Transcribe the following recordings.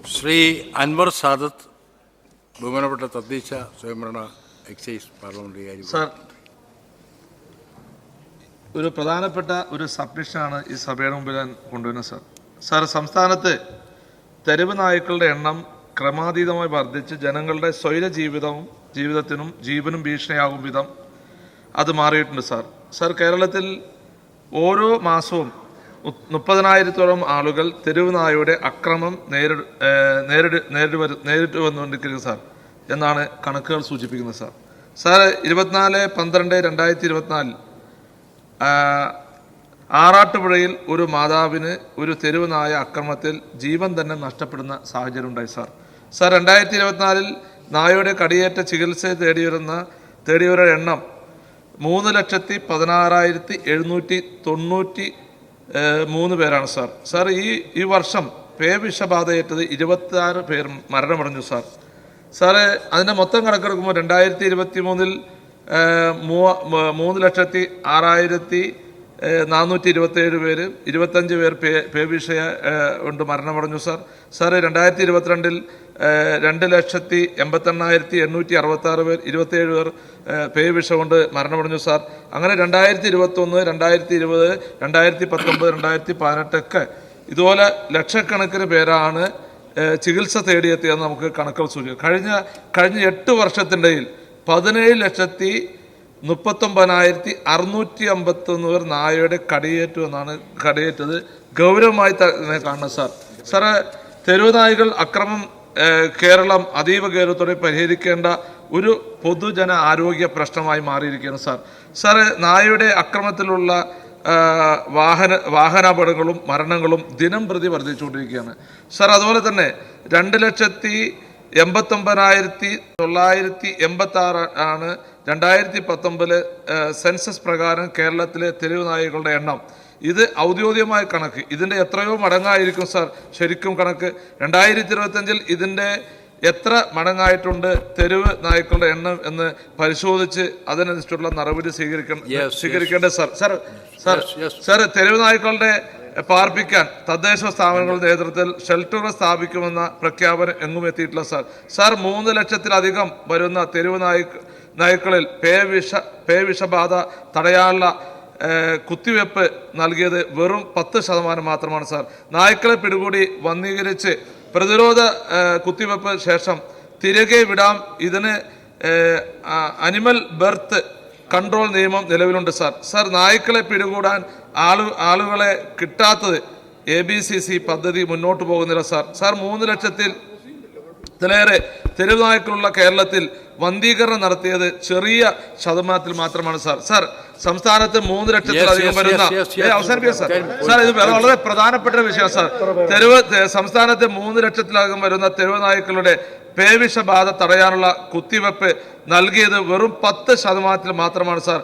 ശ്രീ അൻവർ സാദത്ത്, ബഹുമാനപ്പെട്ട തദ്ദേശ സ്വയംഭരണ എക്സൈസ് പാർലമെന്ററി കാര്യം. സാർ, ഒരു പ്രധാനപ്പെട്ട ഒരു സബ്മിഷനാണ് ഈ സഭയുടെ മുമ്പിൽ ഞാൻ കൊണ്ടുവരുന്നത്. സാർ, സംസ്ഥാനത്ത് തെരുവ് നായ്ക്കളുടെ എണ്ണം ക്രമാതീതമായി വർദ്ധിച്ച് ജനങ്ങളുടെ സ്വൈര ജീവിതത്തിനും ജീവനും ഭീഷണിയാകും വിധം അത് മാറിയിട്ടുണ്ട്. സാർ, കേരളത്തിൽ ഓരോ മാസവും 30,000-ഓളം ആളുകൾ തെരുവ് നായയുടെ അക്രമം നേരിട്ട് വന്നുകൊണ്ടിരിക്കുന്നത് സാർ എന്നാണ് കണക്കുകൾ സൂചിപ്പിക്കുന്നത്. സാർ 24/12/2024 ആറാട്ടുപുഴയിൽ ഒരു മാതാവിന് ഒരു തെരുവ് നായ ആക്രമണത്തിൽ ജീവൻ തന്നെ നഷ്ടപ്പെടുന്ന സാഹചര്യം ഉണ്ടായി. സാർ 2024 നായയുടെ കടിയേറ്റ ചികിത്സ തേടിയവരുടെ എണ്ണം 3,16,793 പേരാണ്. സാർ ഈ വർഷം പേവിഷബാധയേറ്റത് 26 പേർ മരണമടഞ്ഞു. സാർ അതിൻ്റെ മൊത്തം കണക്കെടുക്കുമ്പോൾ 2023 3,06,427 പേര്, 25 പേർ പേവിഷയ കൊണ്ട് മരണമടഞ്ഞു. സാർ 2022 2,88,866 പേർ, 27 പേർ പേവിഷ കൊണ്ട് മരണമടഞ്ഞു. സാർ അങ്ങനെ 2021, 2020, 2019, 2018 ഒക്കെ ഇതുപോലെ ലക്ഷക്കണക്കിന് പേരാണ് ചികിത്സ തേടിയെത്തിയെന്ന് നമുക്ക് കണക്കുകൾ സൂചിപ്പിക്കും. കഴിഞ്ഞ 8 വർഷത്തിനിടയിൽ 17,39,651 പേർ നായയുടെ കടിയേറ്റത് ഗൗരവമായി കാണുന്നത്. സാർ തെരുവ് നായ്ക്കൾ അക്രമം കേരളം അതീവ ഗൗരവത്തോടെ പരിഹരിക്കേണ്ട ഒരു പൊതുജന ആരോഗ്യ പ്രശ്നമായി മാറിയിരിക്കുകയാണ്. സാർ നായയുടെ അക്രമത്തിലുള്ള വാഹനാപകടങ്ങളും മരണങ്ങളും ദിനം പ്രതി വർദ്ധിച്ചുകൊണ്ടിരിക്കുകയാണ്. സാർ അതുപോലെ തന്നെ 2,89,986 ആണ് 2019 സെൻസസ് പ്രകാരം കേരളത്തിലെ തെരുവ് നായകളുടെ എണ്ണം. ഇത് ഔദ്യോഗികമായ കണക്ക്, ഇതിൻ്റെ എത്രയോ മടങ്ങായിരിക്കും സാർ ശരിക്കും കണക്ക്. 2025 ഇതിൻ്റെ എത്ര മടങ്ങായിട്ടുണ്ട് തെരുവ് നായ്ക്കളുടെ എണ്ണം എന്ന് പരിശോധിച്ച് അതിനനുസരിച്ചുള്ള നടപടി സ്വീകരിക്കേണ്ടത്. സാർ തെരുവ് നായ്ക്കളുടെ പാർപ്പിക്കാൻ തദ്ദേശ സ്ഥാപനങ്ങളുടെ നേതൃത്വത്തിൽ ഷെൽട്ടറുകൾ സ്ഥാപിക്കുമെന്ന പ്രഖ്യാപനം എങ്ങും എത്തിയിട്ടില്ല. സാർ 3 ലക്ഷത്തിലധികം വരുന്ന തെരുവ് നായ്ക്കളിൽ പേവിഷബാധ തടയാനുള്ള കുത്തിവെപ്പ് നൽകിയത് വെറും 10% മാത്രമാണ്. സാർ നായ്ക്കളെ പിടികൂടി വന്ധീകരിച്ച് പ്രതിരോധ കുത്തിവെപ്പ് ശേഷം തിരികെ വിടാം. ഇതിന് അനിമൽ ബർത്ത് കൺട്രോൾ നിയമം നിലവിലുണ്ട്. സാർ നായ്ക്കളെ പിടികൂടാൻ ആളുകളെ കിട്ടാത്തത് ABCC പദ്ധതി മുന്നോട്ട് പോകുന്നില്ല. സാർ 3 ലക്ഷത്തിലേറെ തെരുവ് നായ്ക്കളുള്ള കേരളത്തിൽ വന്ധീകരണം നടത്തിയത് ചെറിയ ശതമാനത്തിൽ മാത്രമാണ്. സാർ സംസ്ഥാനത്ത് 3 ലക്ഷത്തിലധികം വരുന്ന സാർ ഇത് വളരെ പ്രധാനപ്പെട്ട വിഷയം. സാർ സംസ്ഥാനത്ത് 3 ലക്ഷത്തിലധികം വരുന്ന തെരുവ് നായ്ക്കളുടെ പേവിഷബാധ തടയാനുള്ള കുത്തിവെപ്പ് നൽകിയത് വെറും 10% മാത്രമാണ്. സാർ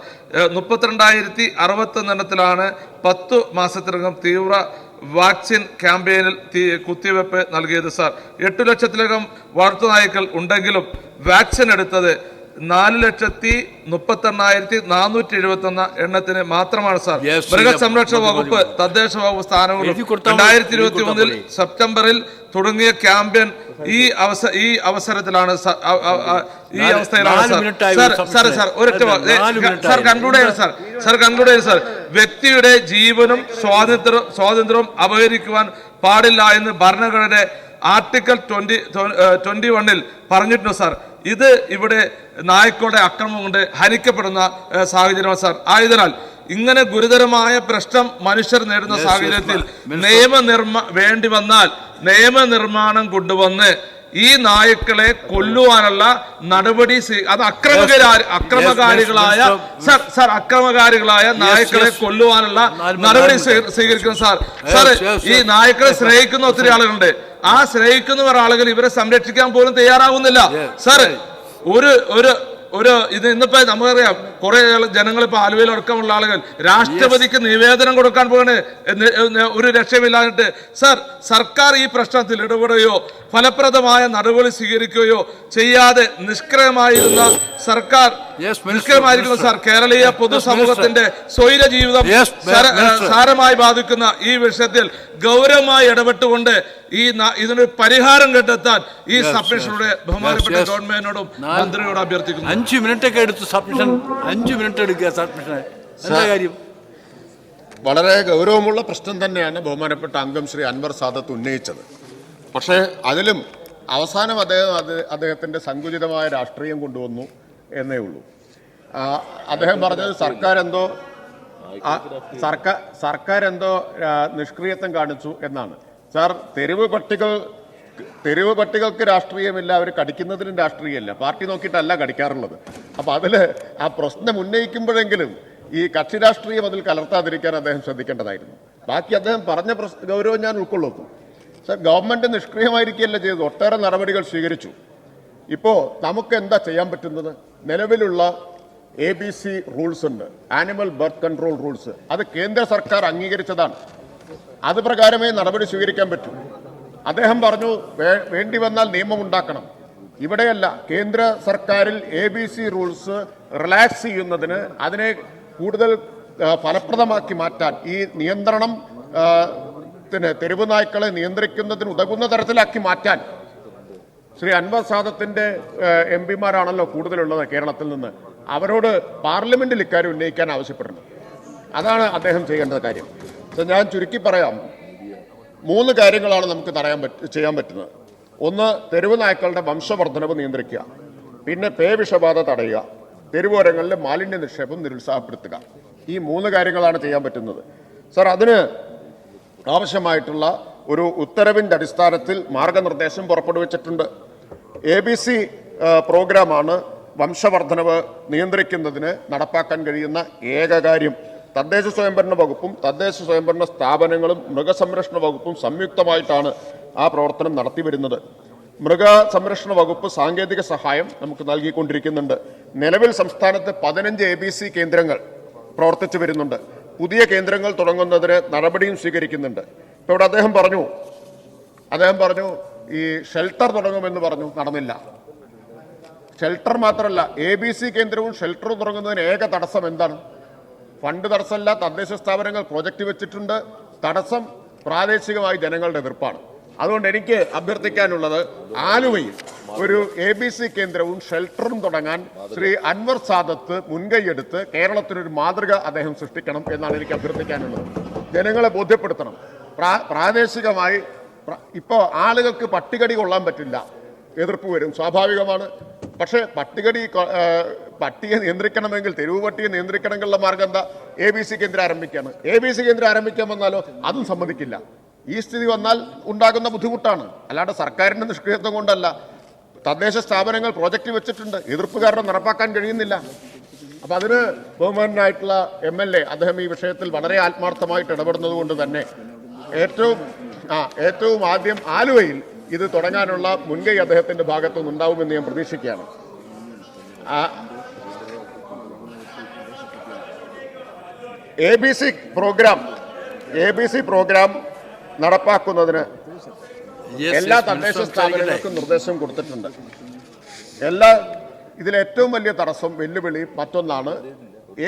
32,061 എണ്ണത്തിലാണ് 10 മാസത്തിനകം തീവ്ര വാക്സിൻ ക്യാമ്പയിനിൽ കുത്തിവെപ്പ് നൽകിയത്. സാർ 8 ലക്ഷത്തിലധികം വളർത്തുനായ്ക്കൾ ഉണ്ടെങ്കിലും വാക്സിൻ എടുത്തത് 4,38,471 എണ്ണത്തിന് മാത്രമാണ്. സാർ മൃഗസംരക്ഷണ വകുപ്പ്, തദ്ദേശ വകുപ്പ് സ്ഥാനങ്ങളും 2021 സെപ്റ്റംബറിൽ തുടങ്ങിയ ക്യാമ്പയിൻ ഈ അവസരത്തിലാണ് ഈ അവസ്ഥയിലാണ്. സാർ വ്യക്തിയുടെ ജീവനും സ്വാതന്ത്ര്യവും അപഹരിക്കുവാൻ പാടില്ല എന്ന് ഭരണഘടനയുടെ ആർട്ടിക്കിൾ 21 പറഞ്ഞിട്ടുണ്ട്. സാർ ഇത് ഇവിടെ നായ്ക്കളുടെ അക്രമം കൊണ്ട് ഹനിക്കപ്പെടുന്ന സാഹചര്യമാണ്. സാർ ആയതിനാൽ ഇങ്ങനെ ഗുരുതരമായ പ്രശ്നം മനുഷ്യർ നേരിടുന്ന സാഹചര്യത്തിൽ വേണ്ടി വന്നാൽ നിയമനിർമ്മാണം കൊണ്ടുവന്ന് ഈ നായ്ക്കളെ കൊല്ലുവാനുള്ള നടപടി അത് അക്രമകാരികളായ നായ്ക്കളെ കൊല്ലുവാനുള്ള നടപടി സ്വീകരിക്കണം. സാർ ഈ നായ്ക്കളെ സ്നേഹിക്കുന്ന ഒത്തിരി ആളുകളുണ്ട്. ആ സ്നേഹിക്കുന്നവർ ആളുകൾ ഇവരെ സംരക്ഷിക്കാൻ പോലും തയ്യാറാകുന്നില്ല. സാർ ഇത് ഇന്നിപ്പോ നമുക്കറിയാം കുറെ ജനങ്ങൾ ഇപ്പൊ ആലുവയിൽ അടക്കമുള്ള ആളുകൾ രാഷ്ട്രപതിക്ക് നിവേദനം കൊടുക്കാൻ പോകണേ ഒരു രക്ഷമില്ലാഞ്ഞിട്ട്. സർക്കാർ ഈ പ്രശ്നത്തിൽ ഇടപെടുകയോ ഫലപ്രദമായ നടപടി സ്വീകരിക്കുകയോ ചെയ്യാതെ നിഷ്ക്രിയമായിരുന്ന സർക്കാർ കേരളീയ പൊതുസമൂഹത്തിന്റെ സ്വൈര ജീവിതം സാരമായി ബാധിക്കുന്ന ഈ വിഷയത്തിൽ ഗൗരവമായി ഇടപെട്ടുകൊണ്ട് ഇതിനൊരു പരിഹാരം കണ്ടെത്താൻ ഈ സബ്മിഷനുടെ ബഹുമാനപ്പെട്ട ഗവൺമെന്റിനോടും മന്ത്രിയോടും അഭ്യർത്ഥിക്കുന്നു. 5 മിനിറ്റൊക്കെ എടുത്ത് സബ്മിഷൻ 5 മിനിറ്റ് എടുക്കുക സബ്മിഷൻ. എന്താ കാര്യം? വളരെ ഗൗരവമുള്ള പ്രശ്നം തന്നെയാണ് ബഹുമാനപ്പെട്ട അംഗം ശ്രീ അൻവർ സാദത്ത് ഉന്നയിച്ചത്. പക്ഷേ അതിലും അവസാനം അദ്ദേഹത്തിൻ്റെ സങ്കുചിതമായ രാഷ്ട്രീയം കൊണ്ടുവന്നു എന്നേ ഉള്ളൂ. അദ്ദേഹം പറഞ്ഞത് സർക്കാർ എന്തോ നിഷ്ക്രിയത്വം കാണിച്ചു എന്നാണ്. സാർ, തെരുവ് പട്ടികൾക്ക് രാഷ്ട്രീയമില്ല, അവർ കടിക്കുന്നതിനും രാഷ്ട്രീയമില്ല. പാർട്ടി നോക്കിയിട്ടല്ല കടിക്കാറുള്ളത്. അപ്പോൾ അതിൽ ആ പ്രശ്നം ഉന്നയിക്കുമ്പോഴെങ്കിലും ഈ കക്ഷി രാഷ്ട്രീയം അതിൽ കലർത്താതിരിക്കാൻ അദ്ദേഹം ശ്രദ്ധിക്കേണ്ടതായിരുന്നു. ബാക്കി അദ്ദേഹം പറഞ്ഞ ഗൗരവം ഞാൻ ഉൾക്കൊള്ളുന്നു. സാർ, ഗവൺമെൻറ് നിഷ്ക്രിയമായിരിക്കുകയല്ല ചെയ്തത്, ഒട്ടേറെ നടപടികൾ സ്വീകരിച്ചു. ഇപ്പോൾ നമുക്ക് എന്താ ചെയ്യാൻ പറ്റുന്നത്? നിലവിലുള്ള ABC റൂൾസ് ഉണ്ട്, ആനിമൽ ബർത്ത് കൺട്രോൾ റൂൾസ്. അത് കേന്ദ്ര സർക്കാർ അംഗീകരിച്ചതാണ്. അത് പ്രകാരമേ നടപടി സ്വീകരിക്കാൻ പറ്റൂ. അദ്ദേഹം പറഞ്ഞു വേണ്ടി വന്നാൽ നിയമമുണ്ടാക്കണം. ഇവിടെയല്ല, കേന്ദ്ര സർക്കാരിൽ ABC റൂൾസ് റിലാക്സ് ചെയ്യുന്നതിന്, അതിനെ കൂടുതൽ ഫലപ്രദമാക്കി മാറ്റാൻ, ഈ നിയന്ത്രണം തെരുവ് നായ്ക്കളെ നിയന്ത്രിക്കുന്നതിന് ഉതകുന്ന തരത്തിലാക്കി മാറ്റാൻ ശ്രീ അൻവർ സാദത്തിന്റെ MP മാരാണല്ലോ കൂടുതലുള്ളത് കേരളത്തിൽ നിന്ന്. അവരോട് പാർലമെന്റിൽ ഇക്കാര്യം ഉന്നയിക്കാൻ ആവശ്യപ്പെടുന്നു. അതാണ് അദ്ദേഹം ചെയ്യേണ്ട കാര്യം. ഞാൻ ചുരുക്കി പറയാം, 3 കാര്യങ്ങളാണ് നമുക്ക് ചെയ്യാൻ പറ്റുന്നത്. ഒന്ന്, തെരുവ് നായ്ക്കളുടെ വംശവർദ്ധനവ് നിയന്ത്രിക്കുക. പിന്നെ പേവിഷബാധ തടയുക. തെരുവോരങ്ങളിൽ മാലിന്യ നിക്ഷേപം നിരുത്സാഹപ്പെടുത്തുക. ഈ 3 കാര്യങ്ങളാണ് ചെയ്യാൻ പറ്റുന്നത്. സർ, അതിന് ആവശ്യമായിട്ടുള്ള ഒരു ഉത്തരവിൻ്റെ അടിസ്ഥാനത്തിൽ മാർഗനിർദ്ദേശം പുറപ്പെടുവിച്ചിട്ടുണ്ട്. ABC പ്രോഗ്രാമാണ് വംശവർദ്ധനവ് നിയന്ത്രിക്കുന്നതിന് നടപ്പാക്കാൻ കഴിയുന്ന ഏക കാര്യം. തദ്ദേശ സ്വയംഭരണ വകുപ്പും തദ്ദേശ സ്വയംഭരണ സ്ഥാപനങ്ങളും മൃഗസംരക്ഷണ വകുപ്പും സംയുക്തമായിട്ടാണ് ആ പ്രവർത്തനം നടത്തിവരുന്നത്. മൃഗസംരക്ഷണ വകുപ്പ് സാങ്കേതിക സഹായം നമുക്ക് നൽകിക്കൊണ്ടിരിക്കുന്നുണ്ട്. നിലവിൽ സംസ്ഥാനത്ത് 15 ABC കേന്ദ്രങ്ങൾ പ്രവർത്തിച്ചു വരുന്നുണ്ട്. പുതിയ കേന്ദ്രങ്ങൾ തുടങ്ങുന്നതിന് നടപടിയും സ്വീകരിക്കുന്നുണ്ട്. ഇപ്പോൾ ഇവിടെ അദ്ദേഹം പറഞ്ഞു ഈ ഷെൽട്ടർ തുടങ്ങുമെന്ന് പറഞ്ഞു, നടന്നില്ല. ഷെൽട്ടർ മാത്രമല്ല, ABC കേന്ദ്രവും ഷെൽട്ടറും തുടങ്ങുന്നതിന് ഏക തടസ്സം എന്താണ്? ഫണ്ട് തടസ്സമല്ല, തദ്ദേശ സ്ഥാപനങ്ങൾ പ്രോജക്റ്റ് വെച്ചിട്ടുണ്ട്. തടസ്സം പ്രാദേശികമായി ജനങ്ങളുടെ എതിർപ്പാണ്. അതുകൊണ്ട് എനിക്ക് അഭ്യർത്ഥിക്കാനുള്ളത്, ആലുവയിൽ ഒരു ABC കേന്ദ്രവും ഷെൽട്ടറും തുടങ്ങാൻ ശ്രീ അൻവർ സാദത്ത് മുൻകൈയെടുത്ത് കേരളത്തിനൊരു മാതൃക അദ്ദേഹം സൃഷ്ടിക്കണം എന്നാണ് എനിക്ക് അഭ്യർത്ഥിക്കാനുള്ളത്. ജനങ്ങളെ ബോധ്യപ്പെടുത്തണം. പ്രാദേശികമായി ഇപ്പോൾ ആളുകൾക്ക് പട്ടികടി കൊള്ളാൻ പറ്റില്ല, എതിർപ്പ് വരും, സ്വാഭാവികമാണ്. പക്ഷേ പട്ടിയെ നിയന്ത്രിക്കണമെങ്കിൽ, തെരുവ് പട്ടിയെ നിയന്ത്രിക്കണമെങ്കിലുള്ള മാർഗം എന്താ? ABC കേന്ദ്രം ആരംഭിക്കുകയാണ്. ABC കേന്ദ്രം ആരംഭിക്കാൻ വന്നാലോ അതും സമ്മതിക്കില്ല. ഈ സ്ഥിതി വന്നാൽ ഉണ്ടാകുന്ന ബുദ്ധിമുട്ടാണ്. അല്ലാണ്ട് സർക്കാരിൻ്റെ നിഷ്ക്രിയത്വം കൊണ്ടല്ല. തദ്ദേശ സ്ഥാപനങ്ങൾ പ്രോജക്റ്റ് വെച്ചിട്ടുണ്ട്, എതിർപ്പ് കാരണം നടപ്പാക്കാൻ കഴിയുന്നില്ല. അപ്പം അതിന് ബഹുമാനായിട്ടുള്ള MLA അദ്ദേഹം ഈ വിഷയത്തിൽ വളരെ ആത്മാർത്ഥമായിട്ട് ഇടപെടുന്നത് കൊണ്ട് തന്നെ ഏറ്റവും ആദ്യം ആലുവയിൽ ഇത് തുടങ്ങാനുള്ള മുൻകൈ അദ്ദേഹത്തിന്റെ ഭാഗത്തുനിന്ന് ഉണ്ടാവുമെന്ന് ഞാൻ പ്രതീക്ഷിക്കുകയാണ്. ABC പ്രോഗ്രാം നടപ്പാക്കുന്നതിന് എല്ലാ തദ്ദേശ സ്ഥാപനങ്ങൾക്കും നിർദ്ദേശം കൊടുത്തിട്ടുണ്ട്. ഇതിലേറ്റവും വലിയ തടസ്സം, വെല്ലുവിളി മറ്റൊന്നാണ്.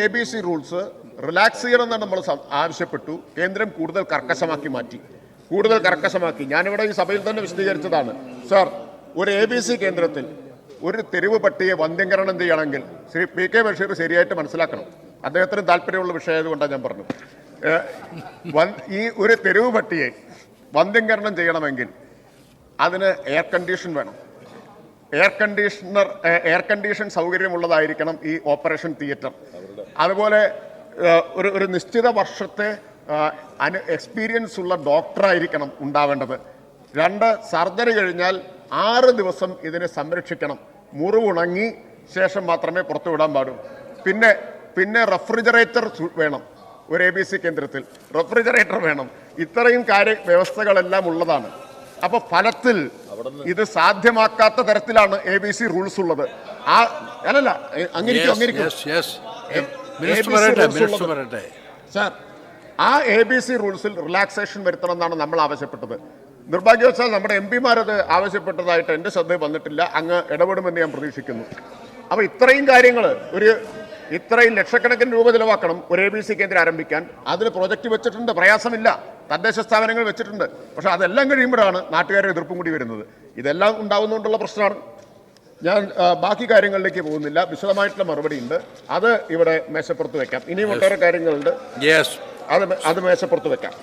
ABC റൂൾസ് റിലാക്സ് ചെയ്യണമെന്നാണ് നമ്മൾ ആവശ്യപ്പെട്ടു. കേന്ദ്രം കൂടുതൽ കർക്കശമാക്കി. ഞാനിവിടെ ഈ സഭയിൽ തന്നെ വിശദീകരിച്ചതാണ്. സാർ, ഒരു ABC കേന്ദ്രത്തിൽ ഒരു തെരുവ് പട്ടിയെ വന്ധ്യംകരണം ചെയ്യണമെങ്കിൽ ശ്രീ PK ബഷീർ ശരിയായിട്ട് മനസ്സിലാക്കണം. അദ്ദേഹത്തിന് താല്പര്യമുള്ള വിഷയമായതുകൊണ്ടാണ് ഞാൻ പറഞ്ഞു. ഈ ഒരു തെരുവ് പട്ടിയെ വന്ധ്യംകരണം ചെയ്യണമെങ്കിൽ അതിന് എയർ കണ്ടീഷൻ വേണം. എയർ കണ്ടീഷൻ സൗകര്യമുള്ളതായിരിക്കണം ഈ ഓപ്പറേഷൻ തിയേറ്റർ. അതുപോലെ ഒരു നിശ്ചിത വർഷത്തെ എക്സ്പീരിയൻസ് ഉള്ള ഡോക്ടറായിരിക്കണം ഉണ്ടാവേണ്ടത്. 2, സർജറി കഴിഞ്ഞാൽ 6 ദിവസം ഇതിനെ സംരക്ഷിക്കണം. മുറിവുണങ്ങി ശേഷം മാത്രമേ പുറത്തുവിടാൻ പാടൂ. പിന്നെ റെഫ്രിജറേറ്റർ വേണം. ഒരു ABC കേന്ദ്രത്തിൽ റെഫ്രിജറേറ്റർ വേണം. ഇത്രയും വ്യവസ്ഥകളെല്ലാം ഉള്ളതാണ്. അപ്പോൾ ഫലത്തിൽ ഇത് സാധ്യമാക്കാത്ത തരത്തിലാണ് ABC റൂൾസ് ഉള്ളത്. ആ അല്ലല്ല അങ്ങനെയൊക്കെ മിനിസ്റ്റർ പറയട്ടെ. സാർ, ആ ABC റൂൾസിൽ റിലാക്സേഷൻ വരുത്തണം എന്നാണ് നമ്മൾ ആവശ്യപ്പെട്ടത്. നിർഭാഗ്യവശാൽ നമ്മുടെ MP-മാരത് ആവശ്യപ്പെട്ടതായിട്ട് എൻ്റെ ശ്രദ്ധയിൽ വന്നിട്ടില്ല. അങ്ങ് ഇടപെടുമെന്ന് ഞാൻ പ്രതീക്ഷിക്കുന്നു. അപ്പോൾ ഇത്രയും കാര്യങ്ങൾ ഇത്രയും ലക്ഷക്കണക്കിന് രൂപ ചിലവാക്കണം ഒരു ABC കേന്ദ്രം ആരംഭിക്കാൻ. അതിന് പ്രോജക്റ്റ് വെച്ചിട്ടുണ്ട്, പ്രയാസമില്ല. തദ്ദേശ സ്ഥാപനങ്ങൾ വെച്ചിട്ടുണ്ട്. പക്ഷെ അതെല്ലാം കഴിയുമ്പോഴാണ് നാട്ടുകാരുടെ എതിർപ്പും കൂടി വരുന്നത്. ഇതെല്ലാം ഉണ്ടാവുന്നതുകൊണ്ടുള്ള പ്രശ്നമാണ്. ഞാൻ ബാക്കി കാര്യങ്ങളിലേക്ക് പോകുന്നില്ല. വിശദമായിട്ടുള്ള മറുപടി ഉണ്ട്, അത് ഇവിടെ മേശപ്പുറത്ത് വെക്കാം. ഇനിയും ഒട്ടേറെ കാര്യങ്ങളുണ്ട്, അത് മേശപ്പുറത്ത് വെക്കാം.